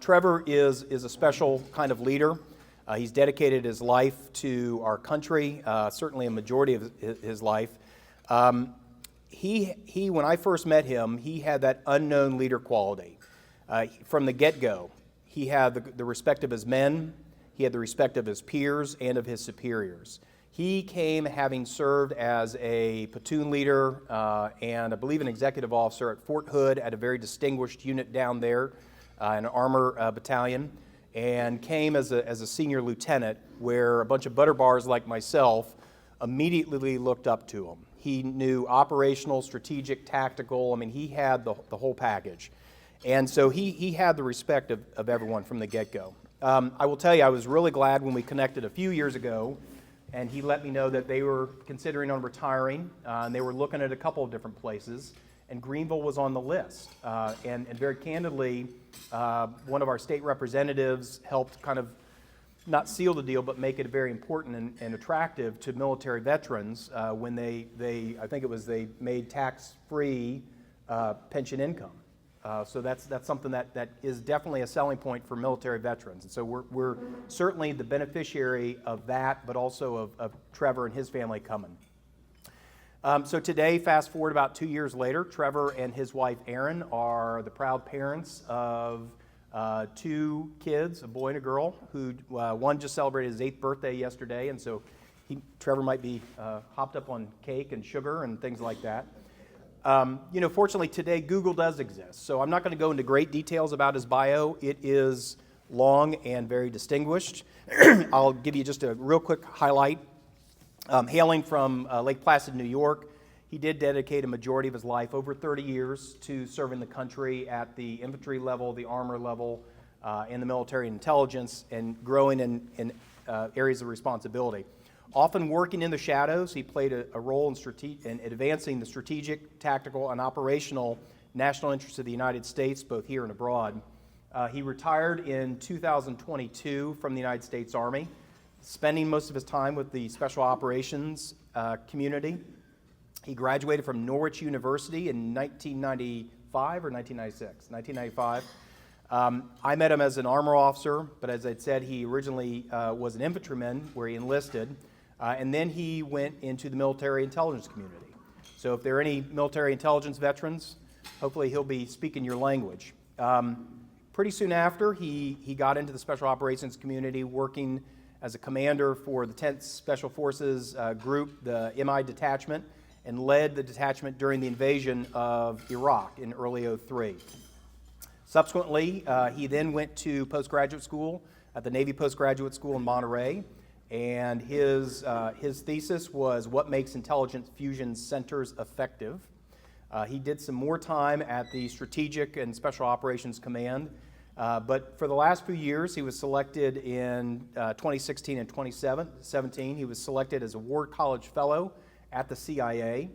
Trevor is a special kind of leader. He's dedicated his life to our country, certainly a majority of his life. When I first met him, he had that unknown leader quality. From the get-go, he had the respect of his men, he had the respect of his peers and of his superiors. He came having served as a platoon leader and I believe an executive officer at Fort Hood at a very distinguished unit down there, an armor battalion, and came as a senior lieutenant where a bunch of butterbars like myself immediately looked up to him. He knew operational, strategic, tactical. I mean, he had the whole package. And so he had the respect of everyone from the get-go. I will tell you, I was really glad when we connected a few years ago and he let me know that they were considering on retiring, and they were looking at a couple of different places, and Greenville was on the list. And very candidly, one of our state representatives helped kind of not seal the deal, but make it very important and attractive to military veterans when they I think it was they made tax-free pension income. So that's something that is definitely a selling point for military veterans. And so we're certainly the beneficiary of that, but also of Trevor and his family coming. So today, fast forward about 2 years later, Trevor and his wife Erin are the proud parents of 2 kids, a boy and a girl, who one just celebrated his 8th birthday yesterday, and so Trevor might be hopped up on cake and sugar and things like that. Fortunately today Google does exist, so I'm not going to go into great details about his bio. It is long and very distinguished. I'll give you just a real quick highlight. Hailing from Lake Placid, New York, he did dedicate a majority of his life, over 30 years, to serving the country at the infantry level, the armor level, and the military intelligence, and growing in areas of responsibility. Often working in the shadows, he played a role in advancing the strategic, tactical, and operational national interests of the United States, both here and abroad. He retired in 2022 from the United States Army, spending most of his time with the Special Operations community. He graduated from Norwich University in 1995 or 1996? 1995. I met him as an armor officer, but as I'd said, he originally was an infantryman where he enlisted. And then he went into the military intelligence community. So if there are any military intelligence veterans, hopefully he'll be speaking your language. Pretty soon after, he got into the Special Operations community, working as a commander for the 10th Special Forces group, the MI detachment, and led the detachment during the invasion of Iraq in early '03. Subsequently, he then went to postgraduate school at the Navy Postgraduate School in Monterey. And his thesis was what makes intelligence fusion centers effective. He did some more time at the Strategic and Special Operations Command, but for the last few years he was selected in 2016 and 2017. He was selected as a Ward College Fellow at the CIA.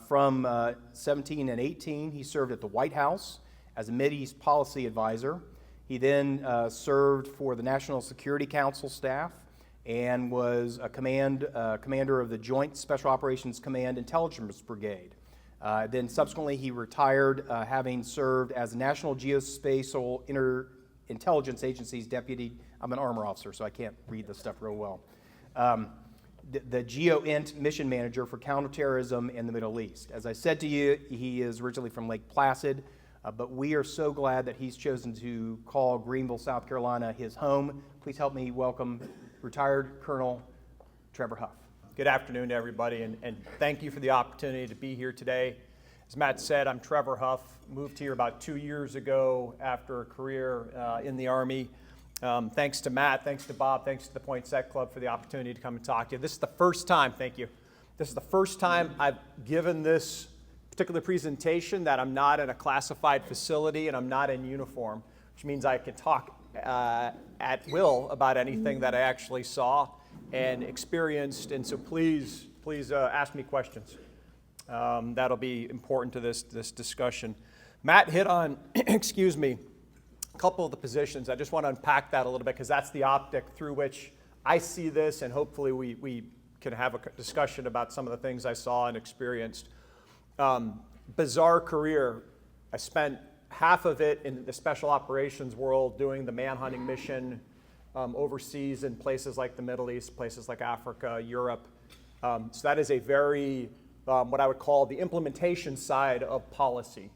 From 17 and 18 he served at the White House as a Mideast Policy Advisor. He then served for the National Security Council staff and was a commander of the Joint Special Operations Command Intelligence Brigade. Then subsequently he retired, having served as National Geospatial Intelligence Agency's deputy. I'm an armor officer, so I can't read this stuff real well. The GeoInt mission manager for counterterrorism in the Middle East. As I said to you, he is originally from Lake Placid, but we are so glad that he's chosen to call Greenville, South Carolina his home. Please help me welcome retired Colonel Trevor Hough. Good afternoon to everybody, and thank you for the opportunity to be here today. As Matt said, I'm Trevor Hough, moved here about 2 years ago after a career in the Army. Thanks to Matt, thanks to Bob, thanks to the Poinsett Club for the opportunity to come and talk to you. This is the first time, thank you. This is the first time I've given this particular presentation that I'm not in a classified facility and I'm not in uniform, which means I can talk at will about anything that I actually saw and experienced, and so please ask me questions. That'll be important to this discussion. Matt hit on, excuse me, a couple of the positions. I just want to unpack that a little bit because that's the optic through which I see this, and hopefully we can have a discussion about some of the things I saw and experienced. Bizarre career. I spent half of it in the special operations world, doing the manhunting mission overseas in places like the Middle East, places like Africa, Europe. So that is a very, what I would call the implementation side of policy,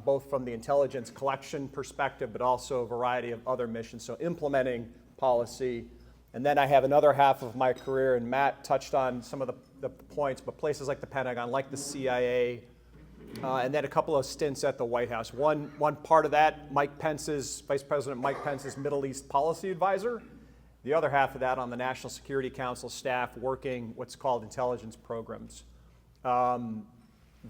both from the intelligence collection perspective, but also a variety of other missions. So implementing policy. And then I have another half of my career, and Matt touched on some of the points, but places like the Pentagon, like the CIA, and then a couple of stints at the White House. One part of that, Vice President Mike Pence's Middle East policy advisor. The other half of that on the National Security Council staff working what's called intelligence programs.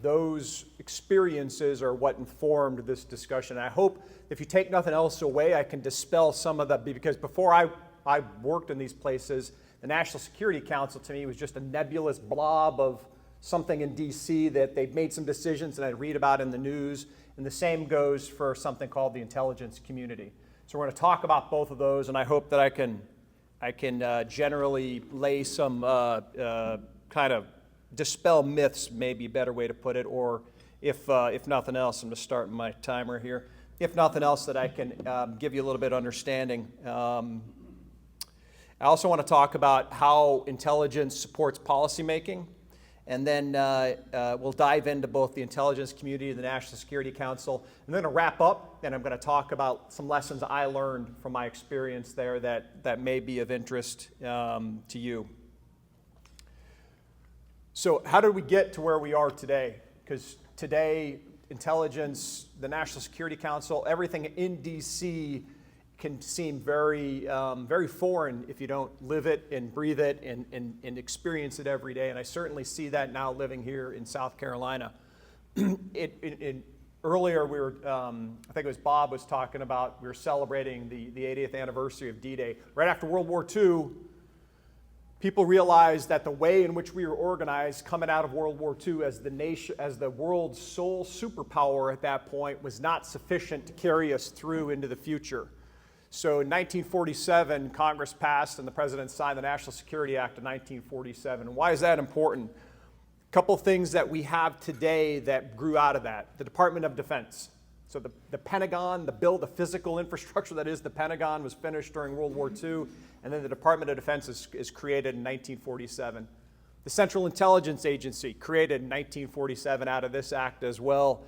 Those experiences are what informed this discussion. I hope if you take nothing else away, I can dispel some of that, because before I worked in these places, the National Security Council to me was just a nebulous blob of something in DC that they'd made some decisions and I'd read about in the news. And the same goes for something called the intelligence community. So we're going to talk about both of those, and I hope that I can generally lay some kind of dispel myths, maybe a better way to put it, or if nothing else, I'm just starting my timer here. If nothing else, that I can give you a little bit of understanding. I also want to talk about how intelligence supports policymaking, and then we'll dive into both the intelligence community and the National Security Council. And then to wrap up, and I'm going to talk about some lessons I learned from my experience there that may be of interest to you. So how did we get to where we are today? Because today, intelligence, the National Security Council, everything in DC can seem very, very foreign if you don't live it and breathe it and experience it every day. And I certainly see that now living here in South Carolina. Earlier, we were, I think it was Bob was talking about, we were celebrating the 80th anniversary of D-Day. Right after World War II, people realized that the way in which we were organized coming out of World War II as the world's sole superpower at that point was not sufficient to carry us through into the future. So in 1947, Congress passed and the President signed the National Security Act of 1947. And why is that important? A couple things that we have today that grew out of that. The Department of Defense. So the Pentagon, the physical infrastructure that is the Pentagon was finished during World War II, and then the Department of Defense is created in 1947. The Central Intelligence Agency, created in 1947 out of this act as well.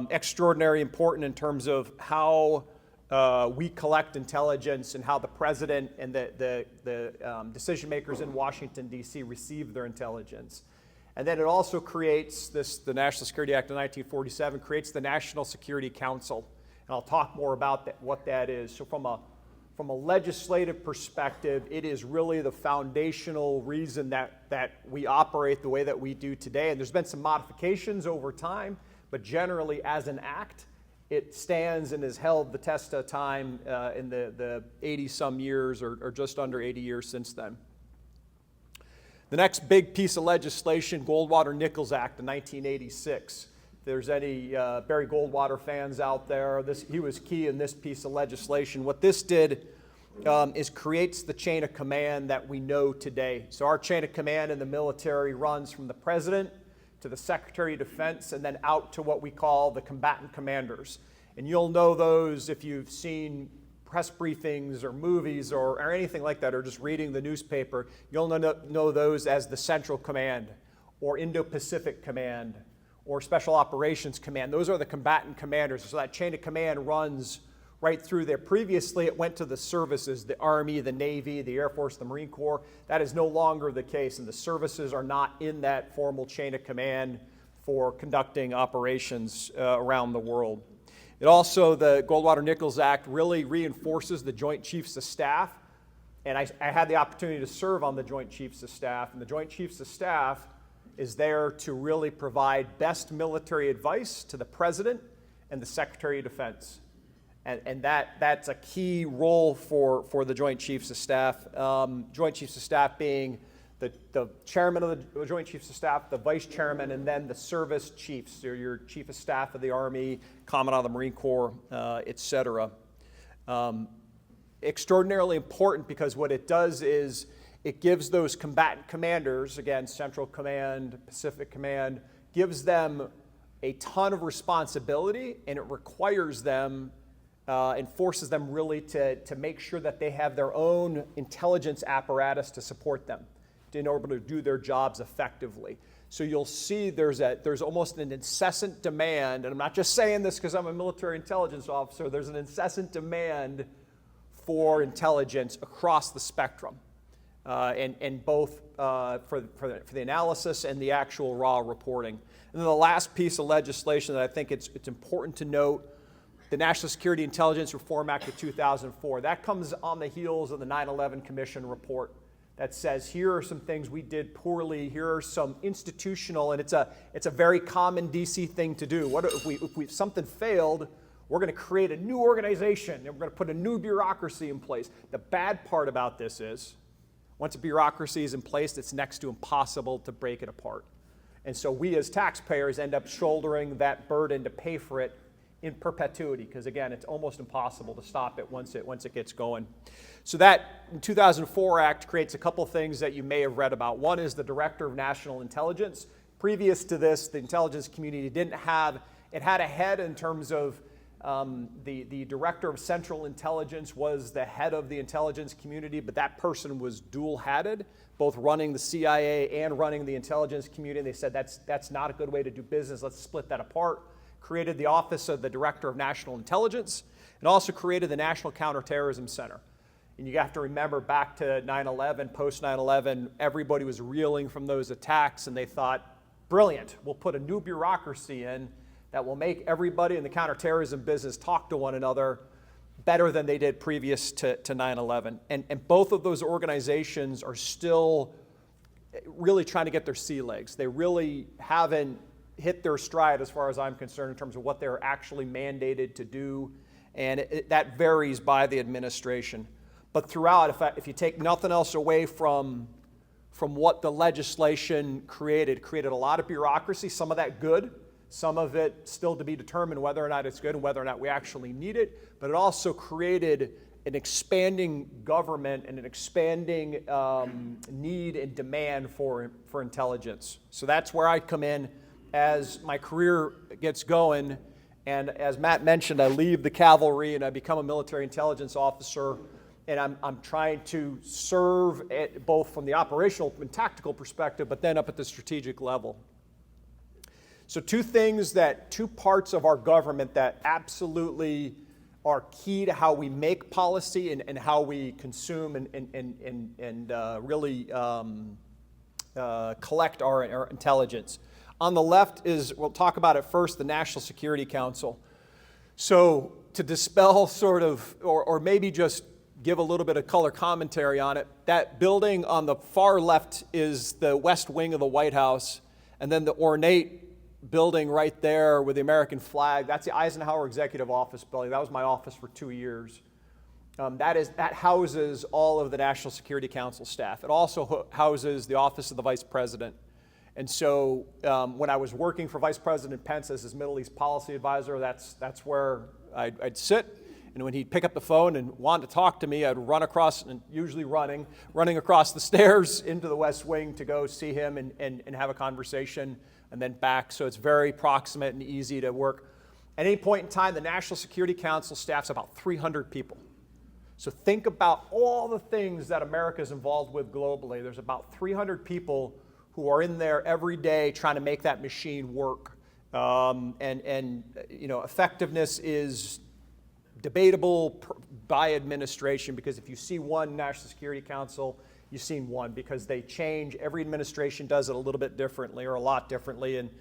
Extraordinarily important in terms of how we collect intelligence and how the president and the decision makers in Washington, D.C. receive their intelligence. And then it also creates the National Security Act of 1947 creates the National Security Council. And I'll talk more about what that is. So from a legislative perspective, it is really the foundational reason that we operate the way that we do today. And there's been some modifications over time, but generally as an act, it stands and has held the test of time in the 80-some years or just under 80 years since then. The next big piece of legislation, Goldwater-Nichols Act of 1986. If there's any Barry Goldwater fans out there, he was key in this piece of legislation. What this did is creates the chain of command that we know today. So our chain of command in the military runs from the President to the Secretary of Defense and then out to what we call the combatant commanders. And you'll know those if you've seen press briefings or movies or anything like that, or just reading the newspaper. You'll know those as the Central Command or Indo-Pacific Command or Special Operations Command. Those are the combatant commanders. So that chain of command runs right through there. Previously, it went to the services, the Army, the Navy, the Air Force, the Marine Corps. That is no longer the case, and the services are not in that formal chain of command for conducting operations around the world. It also, the Goldwater-Nichols Act really reinforces the Joint Chiefs of Staff, and I had the opportunity to serve on the Joint Chiefs of Staff, and the Joint Chiefs of Staff is there to really provide best military advice to the President and the Secretary of Defense. And that's a key role for the Joint Chiefs of Staff. Joint Chiefs of Staff being the chairman of the Joint Chiefs of Staff, the vice chairman, and then the service chiefs, so your chief of staff of the Army, commandant of the Marine Corps, et cetera. Extraordinarily important because what it does is it gives those combatant commanders, again, Central Command, Pacific Command, gives them a ton of responsibility, and it requires them and forces them really to make sure that they have their own intelligence apparatus to support them in order to do their jobs effectively. So you'll see there's almost an incessant demand, and I'm not just saying this because I'm a military intelligence officer, there's an incessant demand for intelligence across the spectrum, and both for the analysis and the actual raw reporting. And then the last piece of legislation that I think it's important to note, the National Security Intelligence Reform Act of 2004. That comes on the heels of the 9/11 Commission report that says, here are some things we did poorly, here are some institutional, and it's a very common DC thing to do. What if something failed, we're going to create a new organization, and we're going to put a new bureaucracy in place. The bad part about this is, once a bureaucracy is in place, it's next to impossible to break it apart. And so we as taxpayers end up shouldering that burden to pay for it in perpetuity, because again, it's almost impossible to stop it once it gets going. So that 2004 Act creates a couple things that you may have read about. One is the Director of National Intelligence. Previous to this, the intelligence community didn't have, it had a head in terms of the Director of Central Intelligence was the head of the intelligence community, but that person was dual-hatted, both running the CIA and running the intelligence community. And they said that's not a good way to do business. Let's split that apart. Created the Office of the Director of National Intelligence, and also created the National Counterterrorism Center. And you have to remember back to 9/11, post 9/11, everybody was reeling from those attacks, and they thought, brilliant, we'll put a new bureaucracy in that will make everybody in the counterterrorism business talk to one another better than they did previous to 9/11. And both of those organizations are still really trying to get their sea legs. They really haven't hit their stride as far as I'm concerned in terms of what they're actually mandated to do, and that varies by the administration. But throughout, if you take nothing else away from what the legislation created a lot of bureaucracy, some of that good, some of it still to be determined whether or not it's good and whether or not we actually need it, but it also created an expanding government and an expanding need and demand for intelligence. So that's where I come in as my career gets going, and as Matt mentioned, I leave the cavalry and I become a military intelligence officer, and I'm trying to serve both from the operational and tactical perspective, but then up at the strategic level. So two parts of our government that absolutely are key to how we make policy and how we consume and really collect our intelligence. On the left is, we'll talk about it first, the National Security Council. So to dispel sort of, or maybe just give a little bit of color commentary on it, that building on the far left is the West Wing of the White House, and then the ornate building right there with the American flag, that's the Eisenhower Executive Office building. That was my office for 2 years. That houses all of the National Security Council staff. It also houses the Office of the Vice President. And so when I was working for Vice President Pence as his Middle East policy advisor, that's where I'd sit. And when he'd pick up the phone and want to talk to me, I'd run across, and usually running across the stairs into the West Wing to go see him and have a conversation, and then back. So it's very proximate and easy to work. At any point in time, the National Security Council staff's about 300 people. So think about all the things that America's involved with globally. There's about 300 people who are in there every day trying to make that machine work. Effectiveness is debatable by administration, because if you see one National Security Council, you've seen one, because they change. Every administration does it a little bit differently or a lot differently. And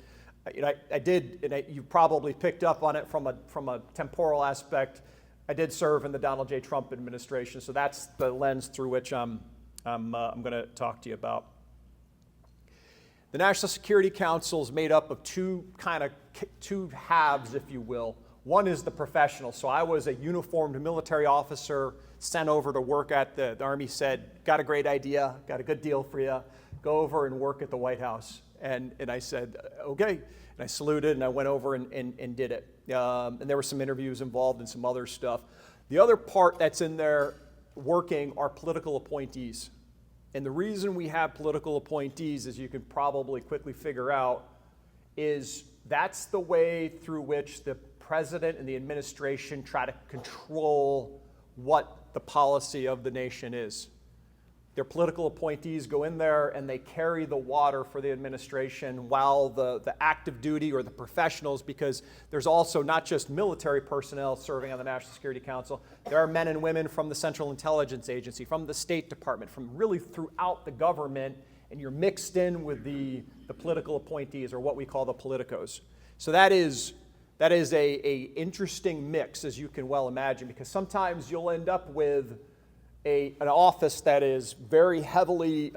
you probably picked up on it from a temporal aspect. I did serve in the Donald J. Trump administration, so that's the lens through which I'm going to talk to you about. The National Security Council is made up of two halves, if you will. One is the professional. So I was a uniformed military officer sent over to work at the Army said, got a great idea, got a good deal for you, go over and work at the White House. And I said, okay. And I saluted and I went over and did it. And there were some interviews involved and some other stuff. The other part that's in there working are political appointees. And the reason we have political appointees, as you can probably quickly figure out, is that's the way through which the president and the administration try to control what the policy of the nation is. Their political appointees go in there and they carry the water for the administration, while the active duty or the professionals, because there's also not just military personnel serving on the National Security Council, there are men and women from the Central Intelligence Agency, from the State Department, from really throughout the government, and you're mixed in with the political appointees, or what we call the politicos. So that is a interesting mix, as you can well imagine, because sometimes you'll end up with an office that is very heavily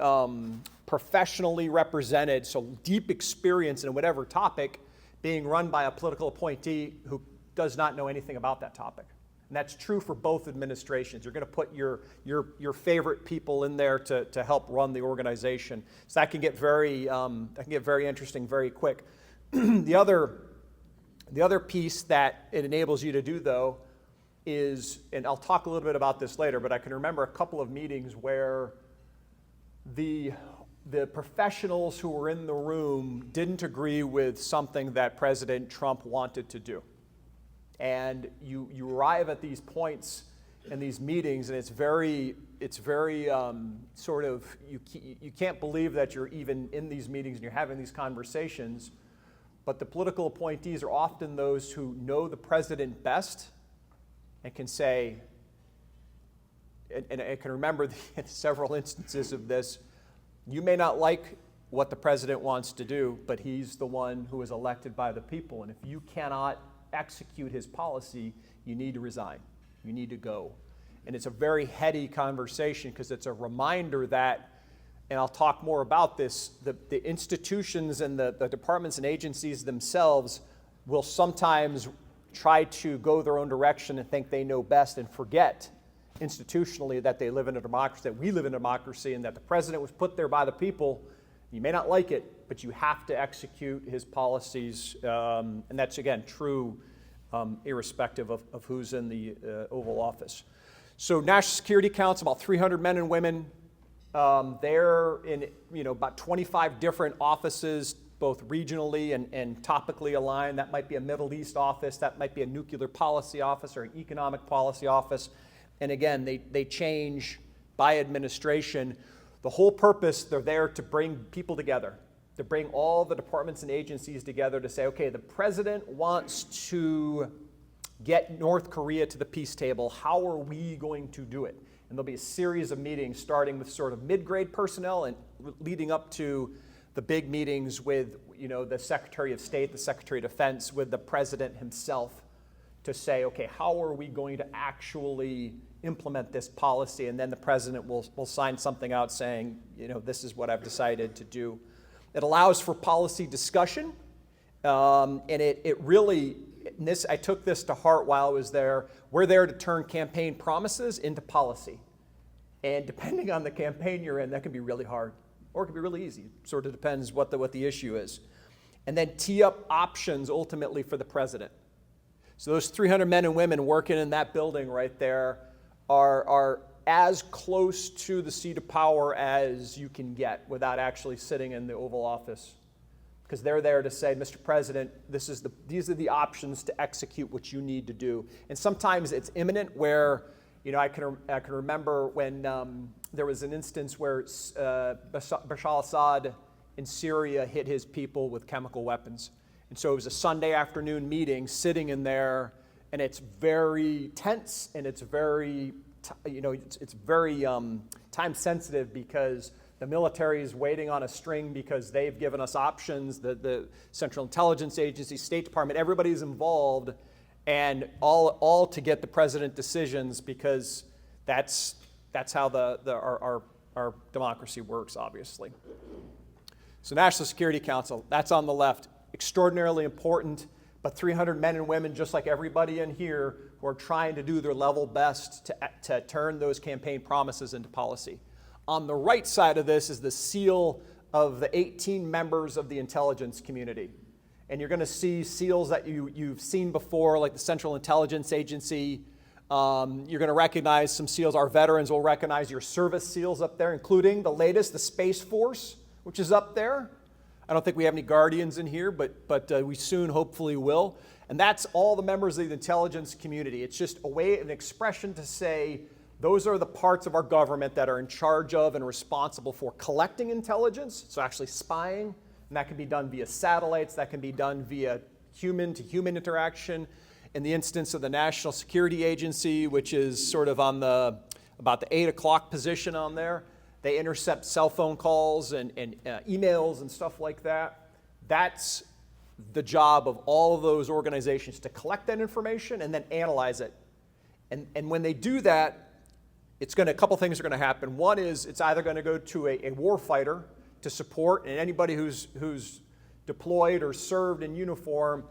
professionally represented, so deep experience in whatever topic, being run by a political appointee who does not know anything about that topic. And that's true for both administrations. You're going to put your favorite people in there to help run the organization. So that can get very interesting very quick. The other piece that it enables you to do, though, is, and I'll talk a little bit about this later, but I can remember a couple of meetings where the professionals who were in the room didn't agree with something that President Trump wanted to do. And you arrive at these points in these meetings, and it's very sort of, you can't believe that you're even in these meetings and you're having these conversations, but the political appointees are often those who know the president best and can say, and I can remember several instances of this, you may not like what the president wants to do, but he's the one who is elected by the people. And if you cannot execute his policy, you need to resign. You need to go. And it's a very heady conversation, because it's a reminder that, and I'll talk more about this, the institutions and the departments and agencies themselves will sometimes try to go their own direction and think they know best, and forget institutionally that they live in a democracy, that we live in a democracy, and that the president was put there by the people. You may not like it, but you have to execute his policies, and that's, again, true irrespective of who's in the Oval Office. So National Security Council, about 300 men and women. They're in about 25 different offices, both regionally and topically aligned. That might be a Middle East office, that might be a nuclear policy office, or an economic policy office. And again, they change by administration. The whole purpose, they're there to bring people together, to bring all the departments and agencies together to say, okay, the president wants to get North Korea to the peace table. How are we going to do it? And there'll be a series of meetings starting with sort of mid-grade personnel and leading up to the big meetings with, the Secretary of State, the Secretary of Defense, with the president himself, to say, okay, how are we going to actually implement this policy? And then the president will sign something out saying, this is what I've decided to do. It allows for policy discussion, and it really, I took this to heart while I was there. We're there to turn campaign promises into policy. And depending on the campaign you're in, that can be really hard, or it can be really easy. It sort of depends what the issue is. And then tee up options ultimately for the president. So those 300 men and women working in that building right there are as close to the seat of power as you can get without actually sitting in the Oval Office, because they're there to say, Mr. President, these are the options to execute what you need to do. And sometimes it's imminent, where I can remember when there was an instance where Bashar al-Assad in Syria hit his people with chemical weapons. And so it was a Sunday afternoon meeting, sitting in there, and it's very tense, and it's very, it's very time sensitive, because the military is waiting on a string, because they've given us options. The Central Intelligence Agency, State Department, everybody's involved, and all to get the president decisions, because that's how our democracy works, obviously. So National Security Council, that's on the left. Extraordinarily important, but 300 men and women, just like everybody in here, who are trying to do their level best to turn those campaign promises into policy. On the right side of this is the seal of the 18 members of the intelligence community. And you're going to see seals that you've seen before, like the Central Intelligence Agency. You're going to recognize some seals. Our veterans will recognize your service seals up there, including the latest, the Space Force, which is up there. I don't think we have any guardians in here, but we soon hopefully will. And that's all the members of the intelligence community. It's just a way, an expression to say those are the parts of our government that are in charge of and responsible for collecting intelligence, so actually spying. And that can be done via satellites, that can be done via human-to-human interaction. In the instance of the National Security Agency, which is sort of on about the 8 o'clock position on there, they intercept cell phone calls and emails and stuff like that. That's the job of all of those organizations, to collect that information and then analyze it. And when they do that, a couple things are going to happen. One is it's either going to go to a war fighter to support, and anybody who's deployed or served in uniform,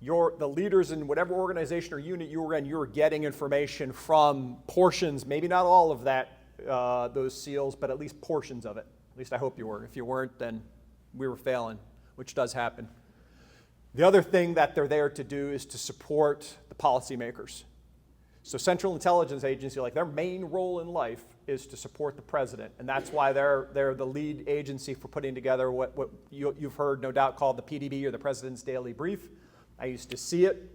the leaders in whatever organization or unit you were in, you were getting information from portions, maybe not all of that, those SEALs, but at least portions of it. At least I hope you were. If you weren't, then we were failing, which does happen. The other thing that they're there to do is to support the policymakers. So Central Intelligence Agency, like their main role in life is to support the president. And that's why they're the lead agency for putting together what you've heard no doubt called the PDB, or the President's Daily Brief. I used to see it,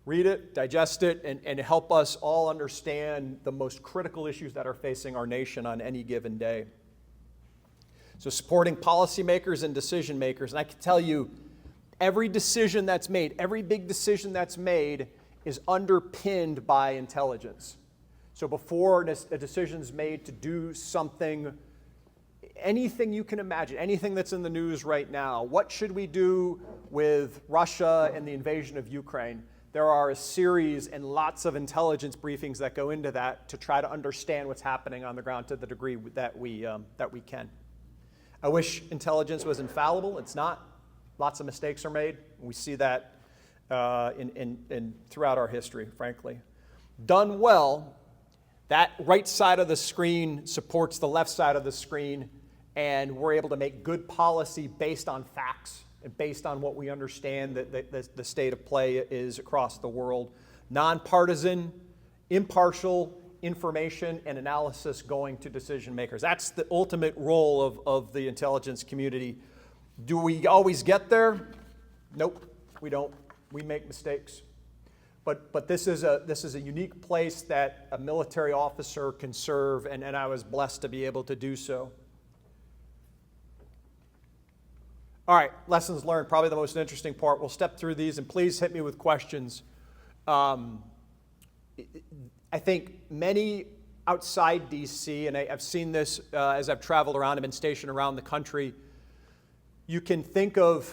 read it, digest it, and help us all understand the most critical issues that are facing our nation on any given day. So supporting policymakers and decision makers. And I can tell you, every decision that's made, every big decision that's made is underpinned by intelligence. So before a decision's made to do something, anything you can imagine, anything that's in the news right now, what should we do with Russia and the invasion of Ukraine? There are a series and lots of intelligence briefings that go into that to try to understand what's happening on the ground to the degree that we can. I wish intelligence was infallible. It's not. Lots of mistakes are made. We see that throughout our history, frankly. Done well, that right side of the screen supports the left side of the screen, and we're able to make good policy based on facts and based on what we understand that the state of play is across the world. Nonpartisan, impartial information and analysis going to decision makers. That's the ultimate role of the intelligence community. Do we always get there? Nope, we don't. We make mistakes. But this is a unique place that a military officer can serve, and I was blessed to be able to do so. All right, lessons learned, probably the most interesting part. We'll step through these, and please hit me with questions. I think many outside D.C., and I've seen this as I've traveled around and been stationed around the country, you can think of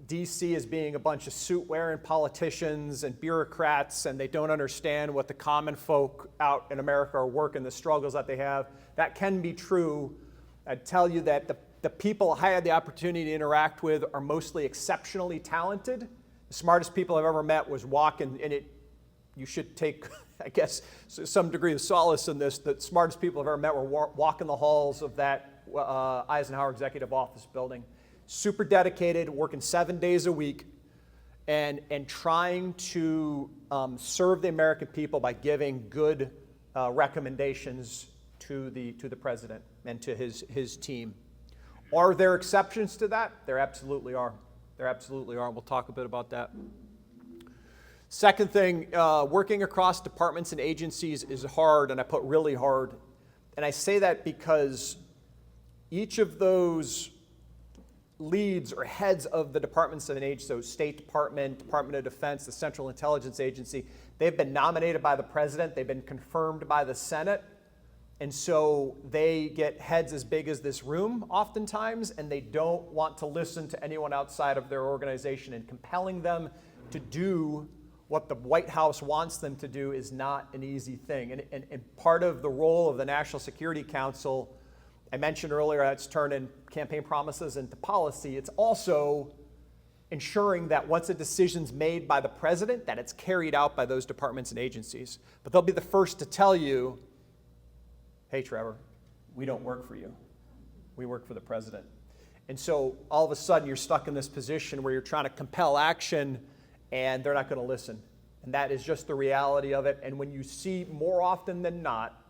D.C. as being a bunch of suit-wearing politicians and bureaucrats, and they don't understand what the common folk out in America are working, the struggles that they have. That can be true. I'd tell you that the people I had the opportunity to interact with are mostly exceptionally talented. The smartest people I've ever met was walking, and you should take, I guess, some degree of solace in this. The smartest people I've ever met were walking the halls of that Eisenhower Executive Office building. Super dedicated, working 7 days a week, and trying to serve the American people by giving good recommendations to the president and to his team. Are there exceptions to that? There absolutely are. There absolutely are. We'll talk a bit about that. Second thing, working across departments and agencies is hard, and I put really hard. And I say that because each of those leads or heads of the departments of an agency, so State Department, Department of Defense, the Central Intelligence Agency, they've been nominated by the president, they've been confirmed by the Senate, and so they get heads as big as this room oftentimes, and they don't want to listen to anyone outside of their organization, and compelling them to do what the White House wants them to do is not an easy thing. And part of the role of the National Security Council, I mentioned earlier, it's turning campaign promises into policy. It's also ensuring that once a decision's made by the president, that it's carried out by those departments and agencies. But they'll be the first to tell you, hey, Trevor, we don't work for you. We work for the president. And so all of a sudden you're stuck in this position where you're trying to compel action and they're not going to listen. And that is just the reality of it. And when you see more often than not,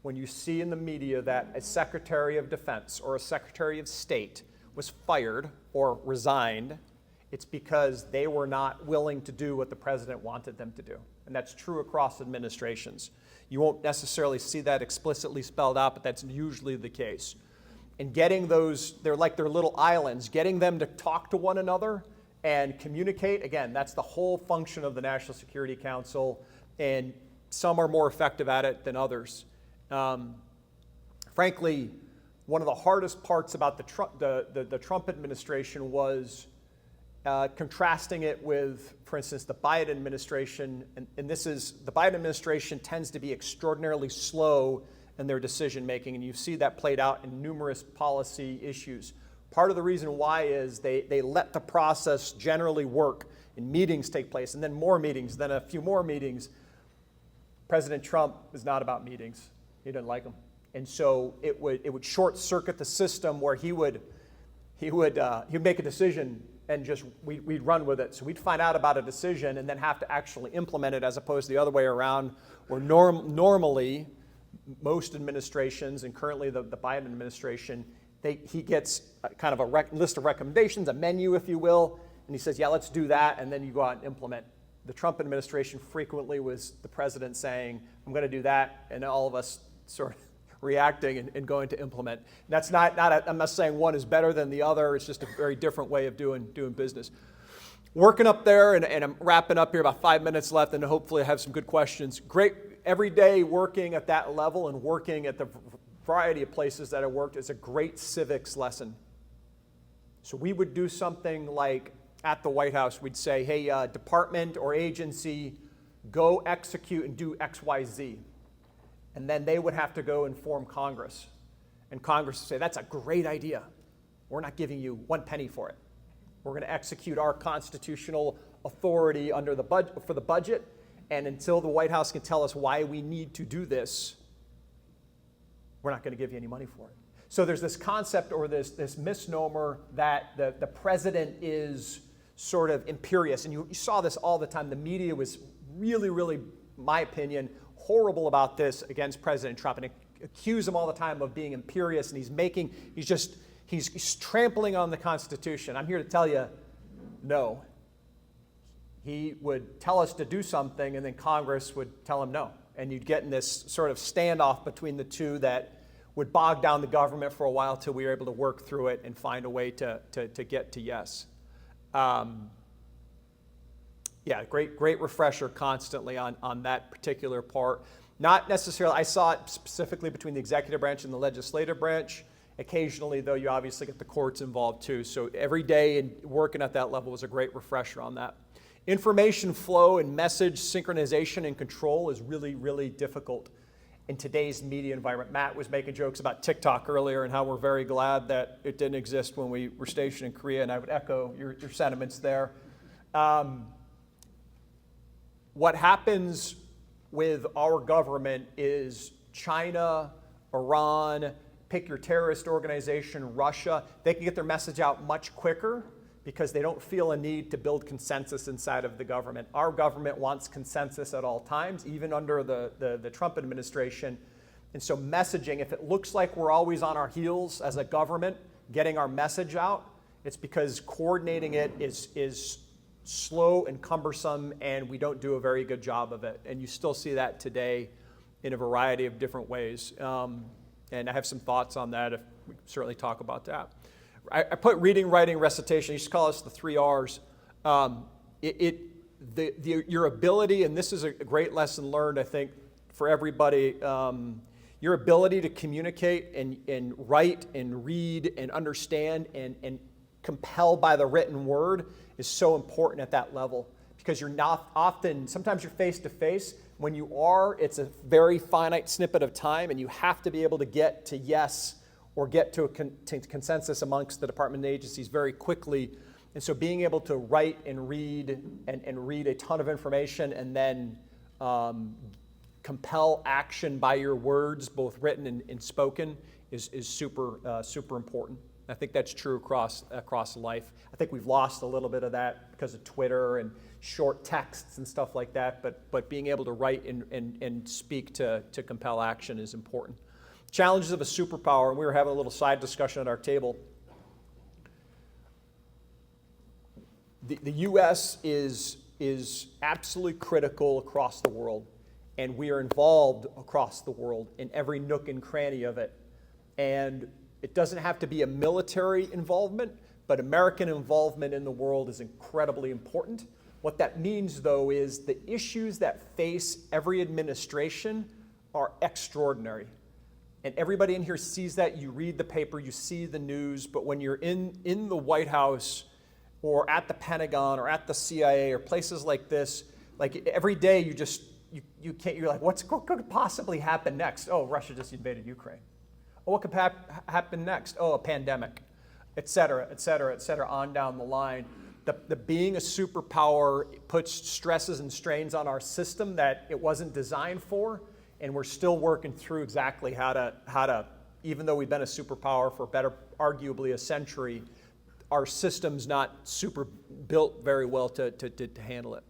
when you see in the media that a Secretary of Defense or a Secretary of State was fired or resigned, it's because they were not willing to do what the president wanted them to do. And that's true across administrations. You won't necessarily see that explicitly spelled out, but that's usually the case. And getting those, they're like their little islands, getting them to talk to one another and communicate, again, that's the whole function of the National Security Council, and some are more effective at it than others. Frankly, one of the hardest parts about the Trump administration was contrasting it with, for instance, the Biden administration, and this is, the Biden administration tends to be extraordinarily slow in their decision making, and you see that played out in numerous policy issues. Part of the reason why is they let the process generally work, and meetings take place, and then more meetings, then a few more meetings. President Trump is not about meetings. He didn't like them. And so it would short circuit the system where he would make a decision and just we'd run with it. So we'd find out about a decision and then have to actually implement it, as opposed to the other way around, where normally most administrations, and currently the Biden administration, he gets kind of a list of recommendations, a menu, if you will, and he says, yeah, let's do that, and then you go out and implement. The Trump administration frequently was the president saying, I'm going to do that, and all of us sort of reacting and going to implement. And that's I'm not saying one is better than the other, it's just a very different way of doing business. Working up there, and I'm wrapping up here, about 5 minutes left, and hopefully I have some good questions. Great, every day working at that level and working at the variety of places that I worked is a great civics lesson. So we would do something like, at the White House, we'd say, hey, department or agency, go execute and do X, Y, Z. And then they would have to go inform Congress. And Congress would say, that's a great idea. We're not giving you 1 penny for it. We're going to execute our constitutional authority under for the budget. And until the White House can tell us why we need to do this, we're not going to give you any money for it. So there's this concept or this misnomer that the president is sort of imperious. And you saw this all the time. The media was really, really, my opinion, horrible about this against President Trump, and accuse him all the time of being imperious, and he's trampling on the Constitution. I'm here to tell you, no. He would tell us to do something, and then Congress would tell him no. And you'd get in this sort of standoff between the two that would bog down the government for a while till we were able to work through it and find a way to get to yes. Yeah, great refresher constantly on that particular part. Not necessarily, I saw it specifically between the executive branch and the legislative branch. Occasionally, though, you obviously get the courts involved too. So every day and working at that level was a great refresher on that. Information flow and message synchronization and control is really, really difficult in today's media environment. Matt was making jokes about TikTok earlier and how we're very glad that it didn't exist when we were stationed in Korea, and I would echo your sentiments there. What happens with our government is China, Iran, pick your terrorist organization, Russia, they can get their message out much quicker because they don't feel a need to build consensus inside of the government. Our government wants consensus at all times, even under the Trump administration. And so messaging, if it looks like we're always on our heels as a government, getting our message out, it's because coordinating it is slow and cumbersome, and we don't do a very good job of it. And you still see that today in a variety of different ways. And I have some thoughts on that. If we can certainly talk about that. I put reading, writing, recitation. You used to call us the 3 R's. Your ability, and this is a great lesson learned, I think, for everybody. Your ability to communicate and write and read and understand and compel by the written word is so important at that level, because you're not often, sometimes you're face to face. When you are, it's a very finite snippet of time, and you have to be able to get to yes or get to a consensus amongst the department and agencies very quickly. And so being able to write and read and read a ton of information and then compel action by your words, both written and spoken, is super important. I think that's true across life. I think we've lost a little bit of that because of Twitter and short texts and stuff like that, but being able to write and speak to compel action is important. Challenges of a superpower, and we were having a little side discussion at our table. the U.S. is absolutely critical across the world, and we are involved across the world in every nook and cranny of it. And it doesn't have to be a military involvement, but American involvement in the world is incredibly important. What that means, though, is the issues that face every administration are extraordinary. And everybody in here sees that. You read the paper, you see the news, but when you're in the White House or at the Pentagon or at the CIA or places like this, like every day you can't, you're like, what could possibly happen next? Oh, Russia just invaded Ukraine. Oh, what could happen next? Oh, a pandemic, et cetera, et cetera, et cetera, on down the line. The being a superpower puts stresses and strains on our system that it wasn't designed for, and we're still working through exactly how to, even though we've been a superpower for better, arguably a century, our system's not super built very well to handle it.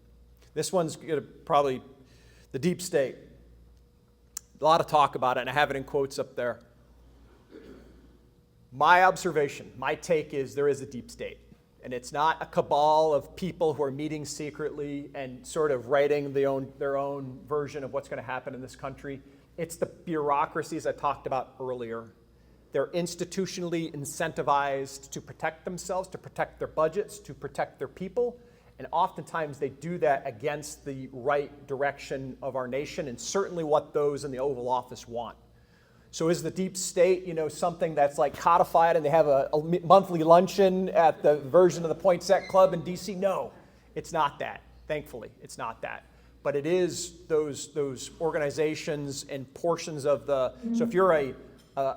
This one's gonna probably the deep state. A lot of talk about it, and I have it in quotes up there. My observation, my take is there is a deep state. And it's not a cabal of people who are meeting secretly and sort of writing their own version of what's going to happen in this country. It's the bureaucracies I talked about earlier. They're institutionally incentivized to protect themselves, to protect their budgets, to protect their people. And oftentimes they do that against the right direction of our nation and certainly what those in the Oval Office want. So is the deep state, something that's like codified and they have a monthly luncheon at the version of the Poinsett Club in DC? No, it's not that. Thankfully, it's not that. But it is those organizations and portions of the, so if you're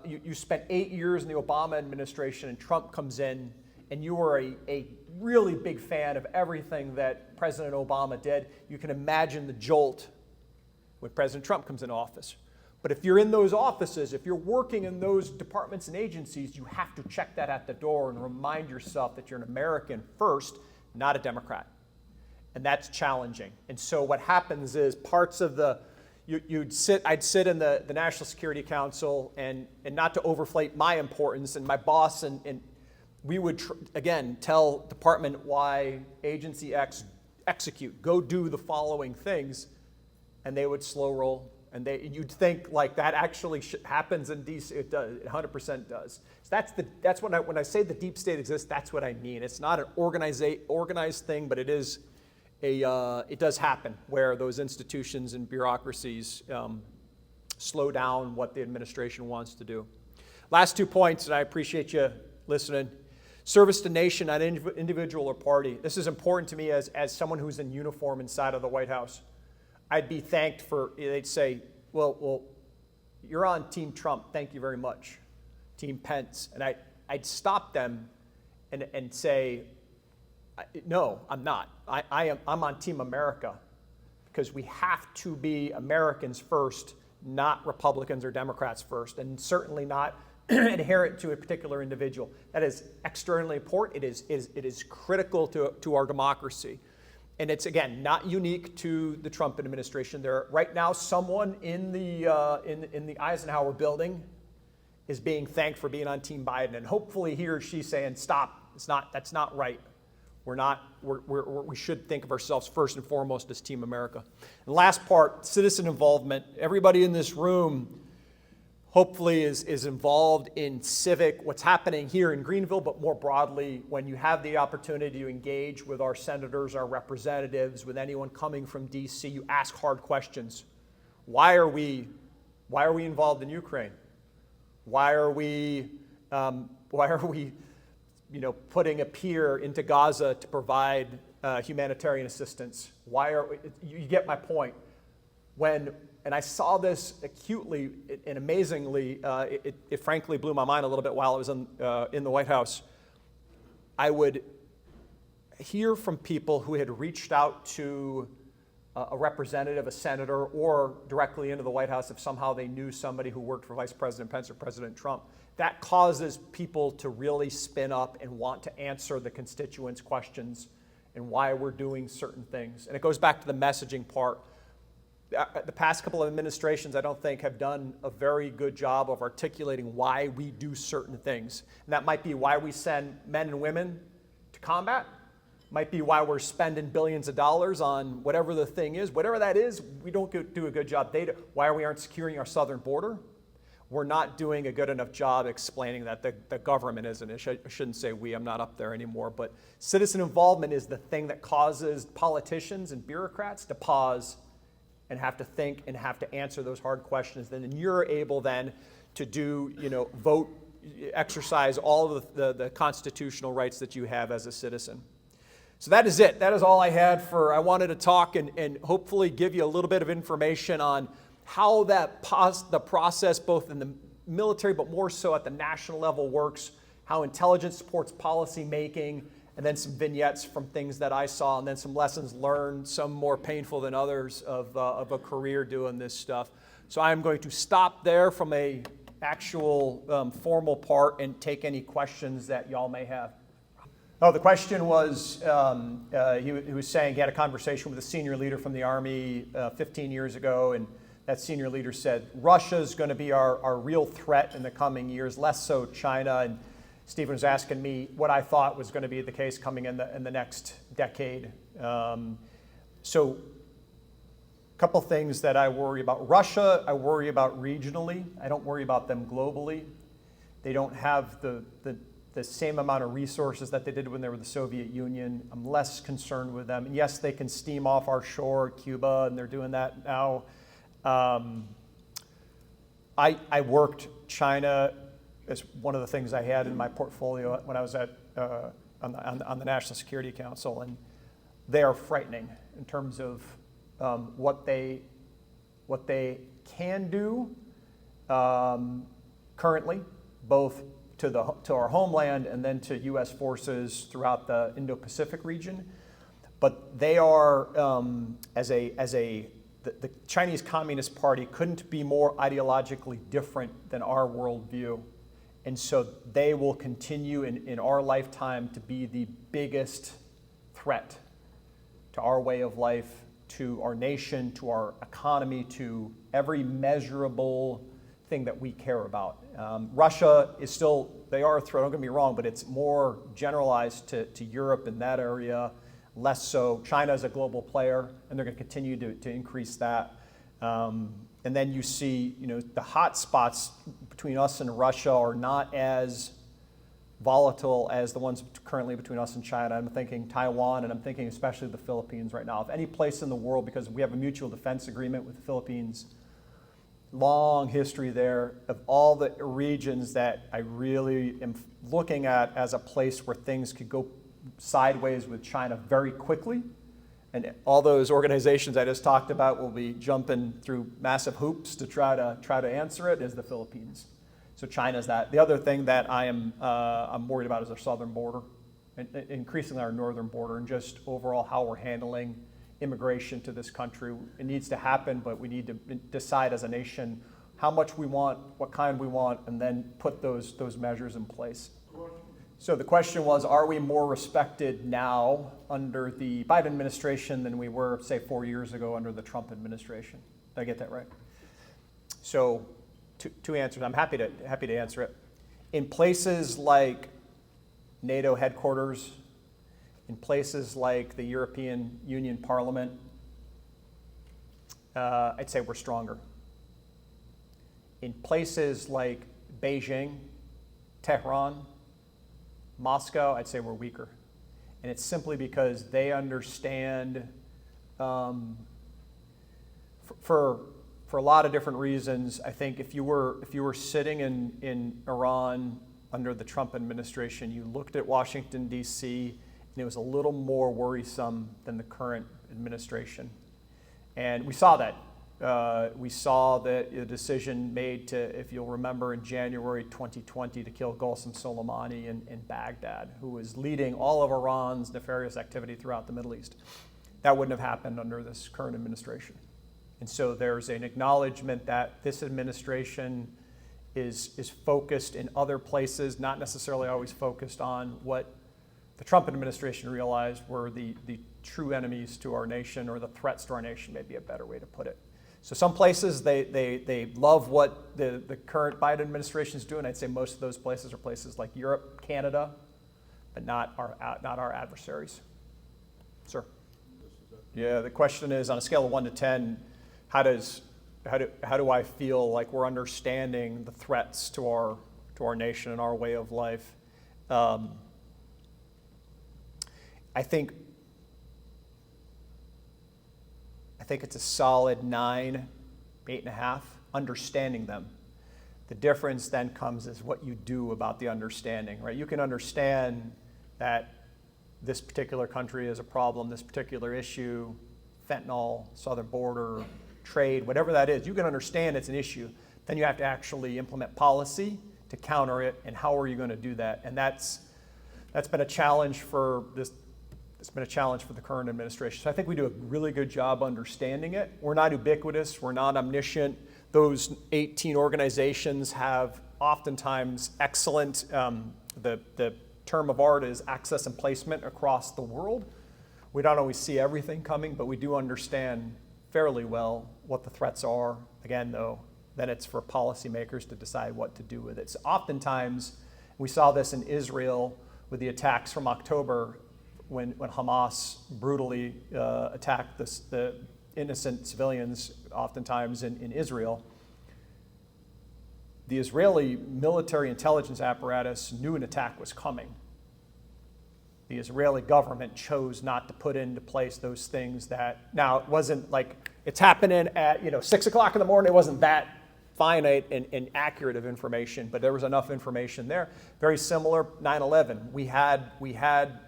you spent 8 years in the Obama administration and Trump comes in and you were a really big fan of everything that President Obama did, you can imagine the jolt when President Trump comes into office. But if you're in those offices, if you're working in those departments and agencies, you have to check that at the door and remind yourself that you're an American first, not a Democrat. And that's challenging. And so what happens is parts of I'd sit in the National Security Council, and not to overflate my importance, and my boss, and we would, again, tell Department Y, Agency X, execute, go do the following things, and they would slow roll. And you'd think like that actually happens in DC. It does. It 100% does. So that's when I say the deep state exists. That's what I mean. It's not an organized thing, but it is it does happen where those institutions and bureaucracies slow down what the administration wants to do. Last 2 points, and I appreciate you listening. Service to nation, not individual or party. This is important to me as someone who's in uniform inside of the White House. I'd be thanked for, they'd say, well, you're on Team Trump, thank you very much. Team Pence. And I'd stop them and say, no, I'm not. I'm on Team America, because we have to be Americans first, not Republicans or Democrats first, and certainly not adherent to a particular individual. That is extraordinarily important. It is critical to our democracy. And it's, again, not unique to the Trump administration. Right now, someone in the Eisenhower building is being thanked for being on Team Biden, and hopefully he or she's saying, "Stop! That's not right. We should think of ourselves first and foremost as Team America." And last part, citizen involvement. Everybody in this room hopefully is involved in what's happening here in Greenville, but more broadly, when you have the opportunity to engage with our senators, our representatives, with anyone coming from DC, you ask hard questions. Why are we involved in Ukraine? Why are we putting a pier into Gaza to provide humanitarian assistance? You get my point. And I saw this acutely and amazingly. It frankly blew my mind a little bit while I was in the White House. I would hear from people who had reached out to a representative, a senator, or directly into the White House if somehow they knew somebody who worked for Vice President Pence or President Trump. That causes people to really spin up and want to answer the constituents' questions and why we're doing certain things. And it goes back to the messaging part. The past couple of administrations, I don't think, have done a very good job of articulating why we do certain things. And that might be why we send men and women to combat, Might be why we're spending billions of dollars on whatever the thing is. Whatever that is, we don't do a good job. Why we aren't securing our southern border? We're not doing a good enough job explaining that the government is an issue. I shouldn't say we, I'm not up there anymore, but citizen involvement is the thing that causes politicians and bureaucrats to pause and have to think and have to answer those hard questions. Then you're able then to do, vote, exercise all of the constitutional rights that you have as a citizen. So that is it. That is all I had I wanted to talk and hopefully give you a little bit of information on how the process, both in the military but more so at the national level, works, how intelligence supports policy making, and then some vignettes from things that I saw, and then some lessons learned, some more painful than others, of a career doing this stuff. So I'm going to stop there from a actual formal part and take any questions that y'all may have. Oh, the question was, he was saying he had a conversation with a senior leader from the Army 15 years ago, and that senior leader said, Russia's going to be our real threat in the coming years, less so China. And Stephen was asking me what I thought was going to be the case coming in the next decade. So a couple things that I worry about. Russia, I worry about regionally. I don't worry about them globally. They don't have the same amount of resources that they did when they were the Soviet Union. I'm less concerned with them. And yes, they can steam off our shore, Cuba, and they're doing that now. I worked China as one of the things I had in my portfolio when I was on the National Security Council, and they are frightening in terms of what they can do currently, both to our homeland and then to U.S. forces throughout the Indo-Pacific region. But they are, the Chinese Communist Party couldn't be more ideologically different than our worldview. And so they will continue in our lifetime to be the biggest threat to our way of life, to our nation, to our economy, to every measurable thing that we care about. Russia is still, they are a threat, don't get me wrong, but it's more generalized to Europe in that area, less so. China is a global player, and they're going to continue to increase that. And then you see, the hot spots between us and Russia are not as volatile as the ones currently between us and China. I'm thinking Taiwan, and I'm thinking especially the Philippines right now. If any place in the world, because we have a mutual defense agreement with the Philippines, long history there, of all the regions that I really am looking at as a place where things could go sideways with China very quickly. And all those organizations I just talked about will be jumping through massive hoops to try to answer it, is the Philippines. So China's that. The other thing that I'm worried about is our southern border, and increasingly our northern border, and just overall how we're handling immigration to this country. It needs to happen, but we need to decide as a nation how much we want, what kind we want, and then put those measures in place. So the question was, are we more respected now under the Biden administration than we were, say, 4 years ago under the Trump administration? Did I get that right? So two answers. I'm happy to answer it. In places like NATO headquarters, in places like the European Union Parliament, I'd say we're stronger. In places like Beijing, Tehran, Moscow, I'd say we're weaker. And it's simply because they understand, for a lot of different reasons. I think if you were sitting in Iran under the Trump administration, you looked at Washington, D.C., and it was a little more worrisome than the current administration. And we saw that. We saw that the decision made to, if you'll remember, in January 2020 to kill Qasem Soleimani in Baghdad, who was leading all of Iran's nefarious activity throughout the Middle East. That wouldn't have happened under this current administration. And so there's an acknowledgement that this administration is focused in other places, not necessarily always focused on what the Trump administration realized were the true enemies to our nation, or the threats to our nation, may be a better way to put it. So some places they love what the current Biden administration is doing. I'd say most of those places are places like Europe, Canada, but not our adversaries. Sir. Yeah, the question is, on a scale of 1 to 10, how do I feel like we're understanding the threats to our nation and our way of life? I think it's a solid 9, 8.5, understanding them. The difference then comes is what you do about the understanding, right? You can understand that this particular country is a problem, this particular issue, fentanyl, southern border, trade, whatever that is. You can understand it's an issue. Then you have to actually implement policy to counter it, and how are you going to do that? And that's been a challenge for this. It's been a challenge for the current administration. So I think we do a really good job understanding it. We're not ubiquitous. We're not omniscient. Those 18 organizations have oftentimes excellent, the term of art is access and placement across the world. We don't always see everything coming, but we do understand fairly well what the threats are. Again, though, then it's for policymakers to decide what to do with it. So oftentimes, we saw this in Israel with the attacks from October when Hamas brutally attacked the innocent civilians, oftentimes in Israel. The Israeli military intelligence apparatus knew an attack was coming. The Israeli government chose not to put into place those things that, now it wasn't like it's happening at 6 o'clock in the morning, it wasn't that finite and accurate of information, but there was enough information there. Very similar, 9/11. We had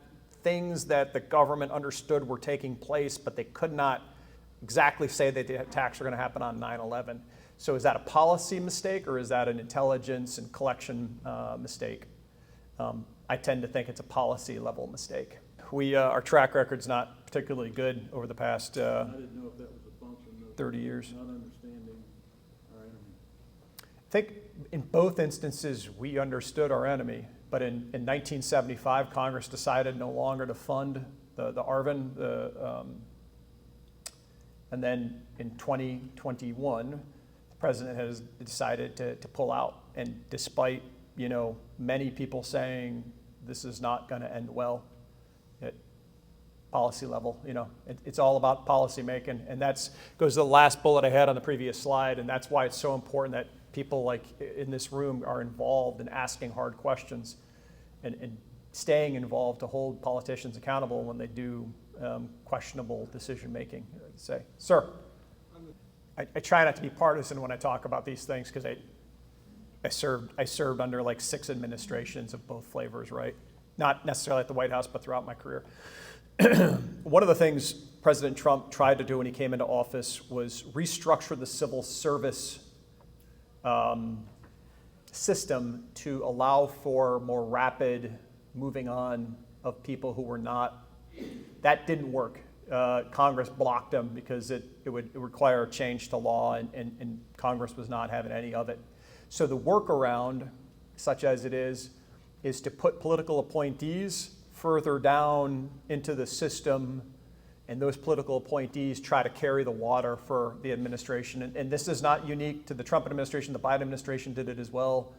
things that the government understood were taking place, but they could not exactly say that the attacks are going to happen on 9/11. So is that a policy mistake, or is that an intelligence and collection mistake? I tend to think it's a policy level mistake. Our track record's not particularly good over the past I didn't know if that was a function of 30 years. not understanding our enemy. I think in both instances we understood our enemy, but in 1975 Congress decided no longer to fund the ARVN, and then in 2021 the president has decided to pull out, and despite many people saying this is not going to end well at policy level, it's all about policy making, and that's goes to the last bullet I had on the previous slide, and that's why it's so important that people like in this room are involved in asking hard questions and staying involved to hold politicians accountable when they do questionable decision making. I'd say, sir, I try not to be partisan when I talk about these things because I served under like 6 administrations of both flavors, right? Not necessarily at the White House, but throughout my career. One of the things President Trump tried to do when he came into office was restructure the civil service system to allow for more rapid moving on of people who were not. That didn't work. Congress blocked them because it would require a change to law, and Congress was not having any of it. So the workaround, such as it is to put political appointees further down into the system, and those political appointees try to carry the water for the administration. And this is not unique to the Trump administration. The Biden administration did it as well.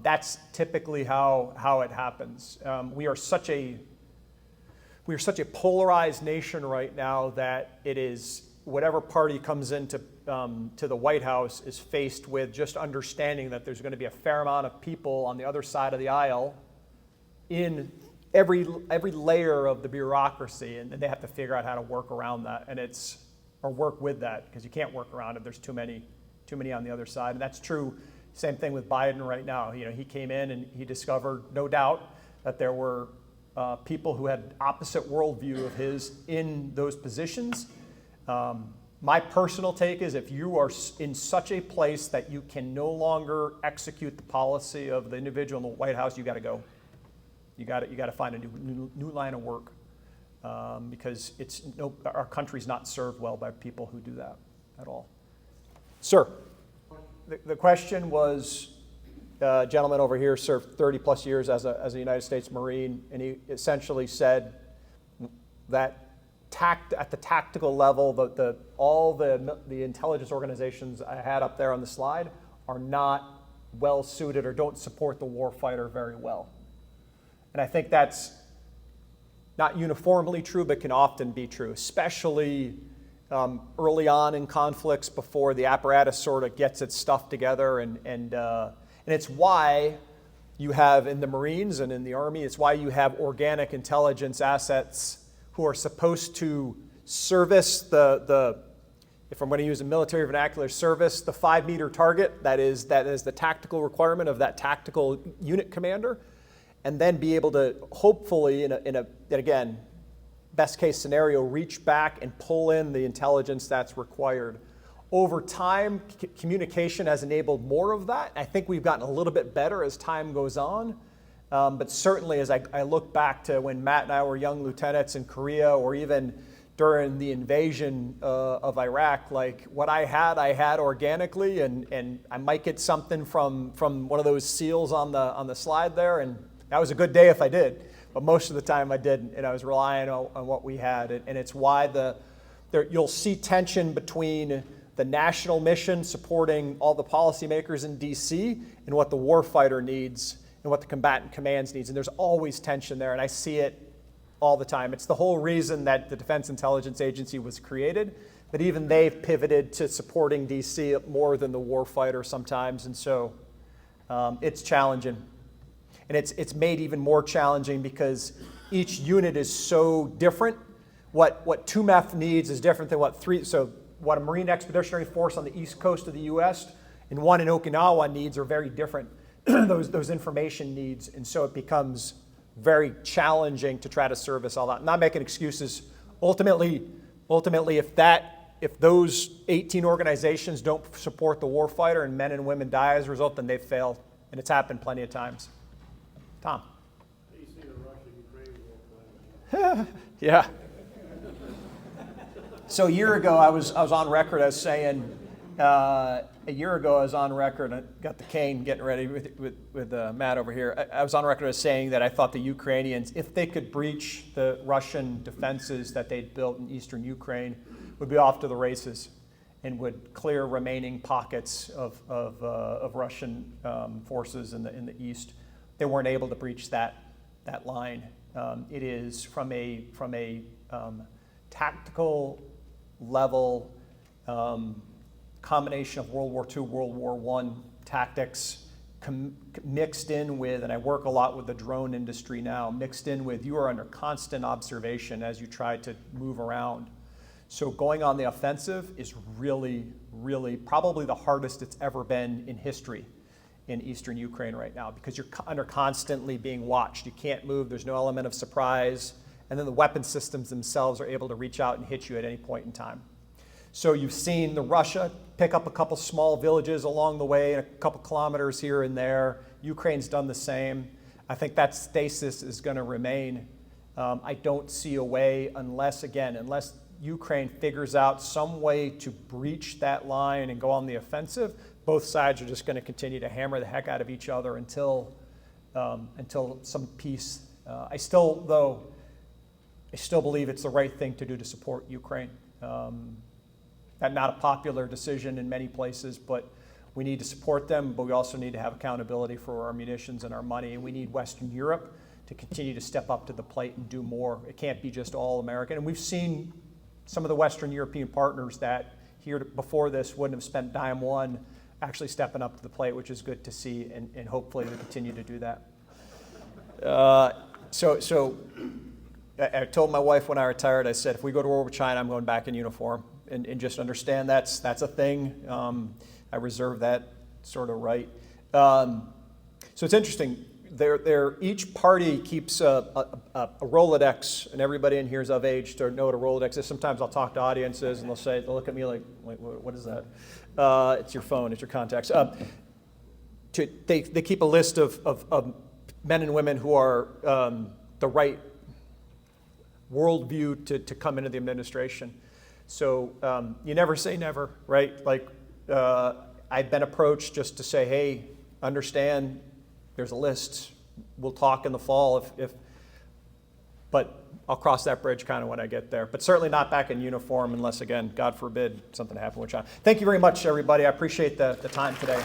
That's typically how it happens. We are such a polarized nation right now that it is whatever party comes into to the White House is faced with just understanding that there's going to be a fair amount of people on the other side of the aisle in every layer of the bureaucracy, and they have to figure out how to work around that, or work with that, because you can't work around it. There's too many on the other side, and that's true. Same thing with Biden right now. He came in and he discovered, no doubt, that there were people who had opposite worldview of his in those positions. My personal take is if you are in such a place that you can no longer execute the policy of the individual in the White House, you got to go. You got to find a new line of work, because our country's not served well by people who do that at all. Sir, the question was, a gentleman over here served 30 plus years as a United States Marine, and he essentially said that at the tactical level, all the intelligence organizations I had up there on the slide are not well suited or don't support the warfighter very well. And I think that's not uniformly true, but can often be true, especially early on in conflicts before the apparatus sort of gets its stuff together. And it's why you have in the Marines and in the Army, it's why you have organic intelligence assets who are supposed to service if I'm going to use a military vernacular, service the 5-meter target, that is the tactical requirement of that tactical unit commander, and then be able to hopefully, in again, best case scenario, reach back and pull in the intelligence that's required. Over time, communication has enabled more of that. I think we've gotten a little bit better as time goes on. But certainly as I look back to when Matt and I were young lieutenants in Korea, or even during the invasion of Iraq, like what I had organically, and I might get something from one of those SEALs on the slide there, and that was a good day if I did. But most of the time I didn't, and I was relying on what we had. And it's why you'll see tension between the national mission supporting all the policymakers in DC and what the warfighter needs and what the combatant commands needs. And there's always tension there, and I see it all the time. It's the whole reason that the Defense Intelligence Agency was created, but even they've pivoted to supporting DC more than the warfighter sometimes, and so it's challenging. And it's made even more challenging because each unit is so different. What 2MEF needs is different than what a Marine Expeditionary Force on the east coast of the U.S. and one in Okinawa needs are very different, those information needs. And so it becomes very challenging to try to service all that. I'm not making excuses. Ultimately, if those 18 organizations don't support the warfighter and men and women die as a result, then they've failed. And it's happened plenty of times. Tom. How do you see the Russia-Ukraine war playing out? Yeah. So a year ago, I was on record as saying, I got the cane getting ready with Matt over here. I was on record as saying that I thought the Ukrainians, if they could breach the Russian defenses that they'd built in eastern Ukraine, would be off to the races and would clear remaining pockets of Russian forces in the east. They weren't able to breach that line. It is from a tactical level combination of World War II, World War I tactics mixed in with, and I work a lot with the drone industry now, mixed in with you are under constant observation as you try to move around. So going on the offensive is really, really probably the hardest it's ever been in history in eastern Ukraine right now, because you're under constantly being watched. You can't move, there's no element of surprise, and then the weapon systems themselves are able to reach out and hit you at any point in time. So you've seen the Russia pick up a couple small villages along the way, and a couple kilometers here and there. Ukraine's done the same. I think that stasis is going to remain. I don't see a way unless Ukraine figures out some way to breach that line and go on the offensive. Both sides are just going to continue to hammer the heck out of each other until some peace. I still believe it's the right thing to do to support Ukraine. That's not a popular decision in many places, but we need to support them, but we also need to have accountability for our munitions and our money, and we need Western Europe to continue to step up to the plate and do more. It can't be just all American. And we've seen some of the Western European partners that here before this wouldn't have spent dime one actually stepping up to the plate, which is good to see, and hopefully we continue to do that. So I told my wife when I retired, I said, if we go to war with China, I'm going back in uniform. And just understand that's a thing. I reserve that sort of right. So it's interesting. Each party keeps a Rolodex, and everybody in here is of age to know what a Rolodex is. Sometimes I'll talk to audiences, and they'll look at me like what is that? It's your phone, it's your contacts. They keep a list of men and women who are the right worldview to come into the administration. So you never say never, right? Like I've been approached just to say, hey, understand there's a list. We'll talk in the fall but I'll cross that bridge kind of when I get there. But certainly not back in uniform unless, again, God forbid, something happened with China. Thank you very much, everybody. I appreciate the time today.